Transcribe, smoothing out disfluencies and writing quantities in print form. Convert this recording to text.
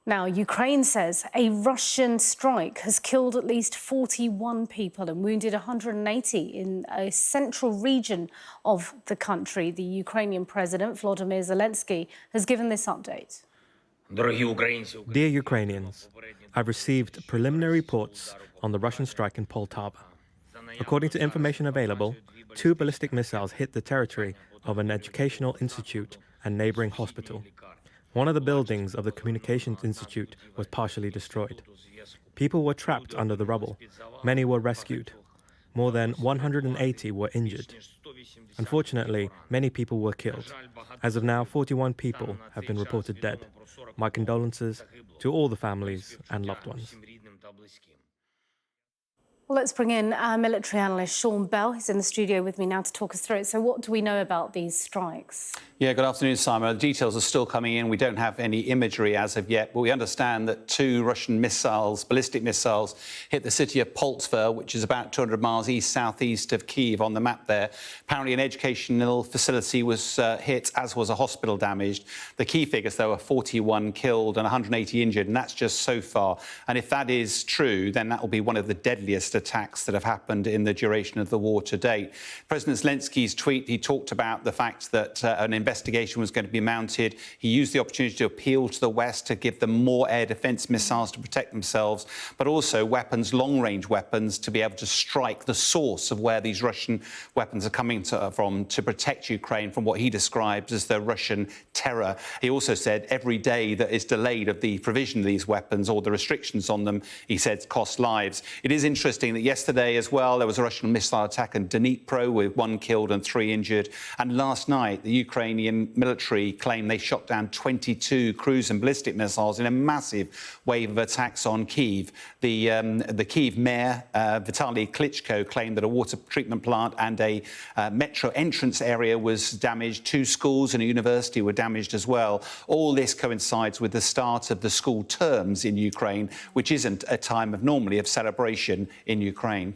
Now, Ukraine says a Russian strike has killed at least 41 people and wounded 180 in a central region of the country. The Ukrainian president, Volodymyr Zelensky, has given this update. Dear Ukrainians, I've received preliminary reports on the Russian strike in Poltava. According to information available, 2 ballistic missiles hit the territory of an educational institute and neighboring hospital. One of the buildings of the Communications Institute was partially destroyed. People were trapped under the rubble. Many were rescued. More than 180 were injured. Unfortunately, many people were killed. As of now, 41 people have been reported dead. My condolences to all the families and loved ones. Well, let's bring in our military analyst, Sean Bell. He's in the studio with me now to talk us through it. So what do we know about these strikes? Yeah, good afternoon, Simon. The details are still coming in. We don't have any imagery as of yet, but we understand that 2 Russian missiles, ballistic missiles, hit the city of Poltava, which is about 200 miles east-southeast of Kyiv on the map there. Apparently an educational facility was hit, as was a hospital damaged. The key figures, though, are 41 killed and 180 injured, and that's just so far. And if that is true, then that will be one of the deadliest attacks that have happened in the duration of the war to date. President Zelensky's tweet, he talked about the fact that an investigation was going to be mounted. He used the opportunity to appeal to the West to give them more air defence missiles to protect themselves, but also weapons, long-range weapons, to be able to strike the source of where these Russian weapons are coming from to protect Ukraine from what he describes as the Russian terror. He also said every day that is delayed of the provision of these weapons or the restrictions on them, he said, cost lives. It is interesting that yesterday as well, there was a Russian missile attack in Dnipro with 1 killed and 3 injured. And last night, the Ukrainian military claimed they shot down 22 cruise and ballistic missiles in a massive wave of attacks on Kyiv. The Kyiv mayor, Vitaly Klitschko, claimed that a water treatment plant and a metro entrance area was damaged. 2 schools and a university were damaged as well. All this coincides with the start of the school terms in Ukraine, which isn't a time of normally of celebration in Ukraine.